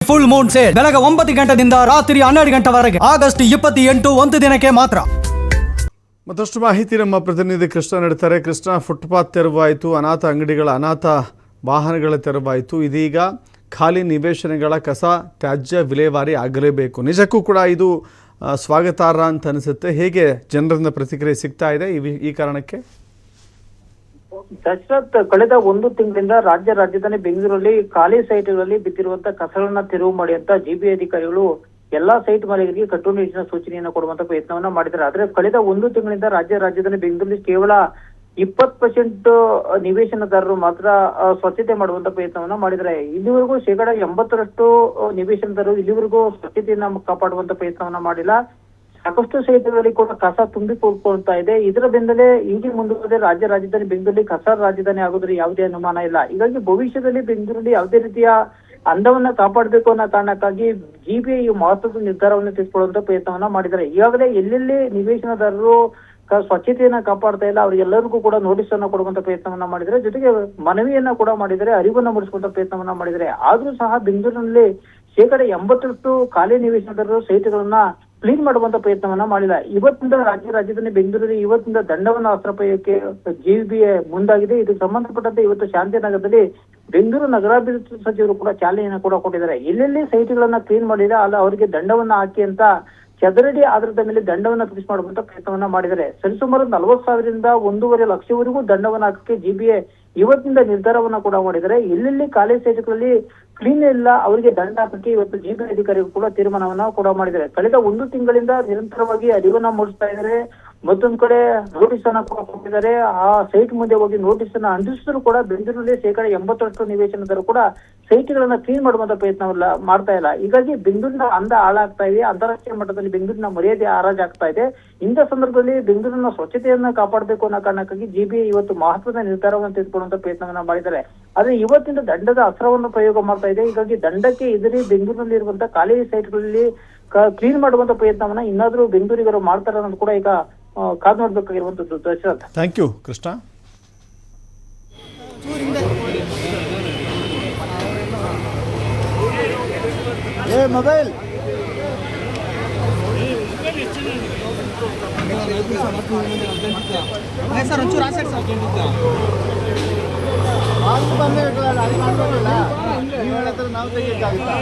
Full Moon sale ಬೆಳಗ್ಗೆ 9 ಗಂಟೆಯಿಂದ ರಾತ್ರಿ 12 ಗಂಟೆವರೆಗೆ ಆಗಸ್ಟ್ 28 ಒಂದು ದಿನಕ್ಕೆ ಮಾತ್ರ. ಮತ್ತಷ್ಟು ಮಾಹಿತಿ ನಮ್ಮ ಪ್ರತಿನಿಧಿ ಕೃಷ್ಣ ನೀಡುತ್ತಾರೆ. ಕೃಷ್ಣ, ಫುಟ್ಪಾತ್ ತೆರವಾಯಿತು, ಅನಾಥ ಅಂಗಡಿಗಳ ಅನಾಥ ವಾಹನಗಳ ತೆರವಾಯಿತು, ಇದೀಗ ಖಾಲಿ ನಿವೇಶನಗಳ ಕಸ ತ್ಯಾಜ್ಯ ವಿಲೇವಾರಿ ಆಗಲೇಬೇಕು. ನಿಜಕ್ಕೂ ಕೂಡ ಇದು ಸ್ವಾಗತಾರ್ಹ ಅಂತ ಅನಿಸುತ್ತೆ. ಹೇಗೆ ಜನರಿಂದ ಪ್ರತಿಕ್ರಿಯೆ ಸಿಗ್ತಾ ಇದೆ ಈ ಕಾರಣಕ್ಕೆ? ದಶರಥ್, ಕಳೆದ 1 ತಿಂಗಳಿಂದ ರಾಜ್ಯ ರಾಜಧಾನಿ ಬೆಂಗಳೂರಲ್ಲಿ ಖಾಲಿ ಸೈಟ್ಗಳಲ್ಲಿ ಬಿದ್ದಿರುವಂತಹ ಕಸಗಳನ್ನ ತೆರವು ಮಾಡಿ ಅಂತ ಜಿಬಿ ಅಧಿಕಾರಿಗಳು ಎಲ್ಲಾ ಸೈಟ್ ಮಾಲೀಕರಿಗೆ ಕಟ್ಟುನಿಟ್ಟಿನ ಸೂಚನೆಯನ್ನು ಕೊಡುವಂತ ಪ್ರಯತ್ನವನ್ನ ಮಾಡಿದ್ದಾರೆ. ಆದ್ರೆ ಕಳೆದ 1 ತಿಂಗಳಿಂದ ರಾಜ್ಯ ರಾಜಧಾನಿ ಬೆಂಗಳೂರಲ್ಲಿ ಕೇವಲ 20% ನಿವೇಶನದಾರರು ಮಾತ್ರ ಸ್ವಚ್ಛತೆ ಮಾಡುವಂತ ಪ್ರಯತ್ನವನ್ನ ಮಾಡಿದ್ದಾರೆ. ಇಲ್ಲಿವರೆಗೂ 80% ನಿವೇಶನದಾರರು ಇಲ್ಲಿವರೆಗೂ ಸ್ವಚ್ಛತೆಯನ್ನ ಕಾಪಾಡುವಂತ ಪ್ರಯತ್ನವನ್ನ ಮಾಡಿಲ್ಲ. ಸಾಕಷ್ಟು ಸೈಟ್ಗಳಲ್ಲಿ ಕೂಡ ಕಸ ತುಂಬಿ ಕೂಡ್ಕೊಳ್ತಾ ಇದೆ. ಇದರ ಬೆನ್ನಲ್ಲೇ ಹೀಗೆ ಮುಂದುವರೆದ ರಾಜ್ಯ ರಾಜಧಾನಿ ಬೆಂಗಳೂರಲ್ಲಿ ಕಸ ರಾಜಧಾನಿ ಆಗೋದ್ರ ಯಾವುದೇ ಅನುಮಾನ ಇಲ್ಲ. ಹೀಗಾಗಿ ಭವಿಷ್ಯದಲ್ಲಿ ಬೆಂಗಳೂರಲ್ಲಿ ಯಾವುದೇ ರೀತಿಯ ಅಂದವನ್ನ ಕಾಪಾಡಬೇಕು ಅನ್ನೋ ಕಾರಣಕ್ಕಾಗಿ ಜಿಬಿಐ ಈ ಮಹತ್ವದ ನಿರ್ಧಾರವನ್ನು ತೆಗೆದುಕೊಳ್ಳುವಂತ ಪ್ರಯತ್ನವನ್ನ ಮಾಡಿದ್ದಾರೆ. ಈಗಾಗಲೇ ಎಲ್ಲೆಲ್ಲಿ ನಿವೇಶನದಾರರು ಸ್ವಚ್ಛತೆಯನ್ನ ಕಾಪಾಡ್ತಾ ಇಲ್ಲ ಅವರಿಗೆಲ್ಲರಿಗೂ ಕೂಡ ನೋಟಿಸ್ ಅನ್ನ ಕೊಡುವಂತ ಪ್ರಯತ್ನವನ್ನ ಮಾಡಿದರೆ, ಜೊತೆಗೆ ಮನವಿಯನ್ನ ಕೂಡ ಮಾಡಿದರೆ, ಅರಿವನ್ನ ಮೂಡಿಸುವಂತ ಪ್ರಯತ್ನವನ್ನ ಮಾಡಿದರೆ. ಆದ್ರೂ ಸಹ ಬೆಂಗಳೂರಿನಲ್ಲಿ 80% ಖಾಲಿ ನಿವೇಶನದಾರರು ಸೈಟ್ಗಳನ್ನ ಕ್ಲೀನ್ ಮಾಡುವಂತ ಪ್ರಯತ್ನವನ್ನ ಮಾಡಿಲ್ಲ. ಇವತ್ತಿಂದ ರಾಜ್ಯ ರಾಜಧಾನಿ ಬೆಂಗಳೂರಲ್ಲಿ ಇವತ್ತಿಂದ ದಂಡವನ್ನ ಅಸ್ತ್ರಪಯಕ್ಕೆ ಜಿಬಿಎ ಮುಂದಾಗಿದೆ. ಇದಕ್ಕೆ ಸಂಬಂಧಪಟ್ಟಂತೆ ಇವತ್ತು ಶಾಂತಿನಗರದಲ್ಲಿ ಬೆಂಗಳೂರು ನಗರಾಭಿವೃದ್ಧಿ ಸಚಿವರು ಕೂಡ ಚಾಲನೆಯನ್ನ ಕೂಡ ಕೊಟ್ಟಿದ್ದಾರೆ. ಎಲ್ಲೆಲ್ಲಿ ಸೈಟ್ಗಳನ್ನ ಕ್ಲೀನ್ ಮಾಡಿದ್ರೆ ಅಲ್ಲ ಅವರಿಗೆ ದಂಡವನ್ನ ಹಾಕಿ ಅಂತ ಚದರಡಿ ಆಧಾರದ ಮೇಲೆ ದಂಡವನ್ನ ಫಿಕ್ಸ್ ಮಾಡುವಂತ ಪ್ರಯತ್ನವನ್ನ ಮಾಡಿದ್ದಾರೆ. ಸರಿಸುಮಾರು 40,000ರಿಂದ 1.5 ಲಕ್ಷವರೆಗೂ ದಂಡವನ್ನ ಹಾಕಕ್ಕೆ ಜಿಬಿಎ ಇವತ್ತಿಂದ ನಿರ್ಧಾರವನ್ನ ಕೂಡ ಮಾಡಿದ್ದಾರೆ. ಎಲ್ಲೆಲ್ಲಿ ಖಾಲಿ ಸೈಟ್ಗಳಲ್ಲಿ ಕ್ಲೀನ್ ಇಲ್ಲ ಅವರಿಗೆ ದಂಡ ಹಾಕಕ್ಕೆ ಇವತ್ತು ಜಿಬಿಎ ಅಧಿಕಾರಿಗಳು ಕೂಡ ತೀರ್ಮಾನವನ್ನ ಕೂಡ ಮಾಡಿದ್ದಾರೆ. ಕಳೆದ 1 ತಿಂಗಳಿಂದ ನಿರಂತರವಾಗಿ ಅರಿವನ್ನ ಮೂಡಿಸ್ತಾ ಇದ್ದಾರೆ. ಮತ್ತೊಂದ್ ಕಡೆ ನೋಟಿಸ್ ಅನ್ನ ಕೂಡ ಕೊಟ್ಟಿದ್ದಾರೆ. ಆ ಸೈಟ್ ಮುಂದೆ ಹೋಗಿ ನೋಟಿಸ್ ಅನ್ನ ಅಂಟಿಸಿದ್ರು ಕೂಡ ಬೆಂಗಳೂರಲ್ಲಿ 80% ನಿವೇಶನದಾರರು ಕೂಡ ಸೈಟ್ಗಳನ್ನ ಕ್ಲೀನ್ ಮಾಡುವಂತ ಪ್ರಯತ್ನವಲ್ಲ ಮಾಡ್ತಾ ಇಲ್ಲ. ಹೀಗಾಗಿ ಬೆಂಗಳೂರಿನ ಅಂದ ಹಾಳಾಗ್ತಾ ಇದೆ. ಅಂತಾರಾಷ್ಟ್ರೀಯ ಮಟ್ಟದಲ್ಲಿ ಬೆಂಗಳೂರಿನ ಮರ್ಯಾದೆ ಹರಾಜಾಗ್ತಾ ಇದೆ. ಇಂಥ ಸಂದರ್ಭದಲ್ಲಿ ಬೆಂಗಳೂರಿನ ಸ್ವಚ್ಛತೆಯನ್ನ ಕಾಪಾಡಬೇಕು ಅನ್ನೋ ಕಾರಣಕ್ಕಾಗಿ ಜಿಬಿಐ ಇವತ್ತು ಮಹತ್ವದ ನಿರ್ಧಾರವನ್ನು ತೆಗೆದುಕೊಳ್ಳುವಂತ ಪ್ರಯತ್ನವನ್ನ ಮಾಡಿದ್ದಾರೆ. ಆದ್ರೆ ಇವತ್ತಿನ ದಂಡದ ಅಸ್ತ್ರವನ್ನು ಪ್ರಯೋಗ ಮಾಡ್ತಾ ಇದೆ. ಹೀಗಾಗಿ ದಂಡಕ್ಕೆ ಎದುರಿ ಬೆಂಗಳೂರಿನಲ್ಲಿ ಇರುವಂತಹ ಖಾಲಿ ಸೈಟ್ಗಳಲ್ಲಿ ಕ್ಲೀನ್ ಮಾಡುವಂತ ಪ್ರಯತ್ನವನ್ನ ಇನ್ನಾದ್ರೂ ಬೆಂಗಳೂರಿಗರು ಮಾಡ್ತಾರೆ ಅನ್ನೋದು ಕೂಡ ಈಗ ಕಾದು ನೋಡ್ಬೇಕಾಗಿರುವಂತದ್ದು. Dasharath, thank you Krishna. Mobile sir ಒಂಚೂರು ಆ ಸೈಡ್ ಅದು ಬಂದಿರಲ್ಲ, ಅದು ಮಾಡ್ಬೋದಲ್ಲ, ನೀವು ಹೇಳತ್ರ ನಾವು ತೆಗಿಯಕ್ಕಾಗುತ್ತಾ?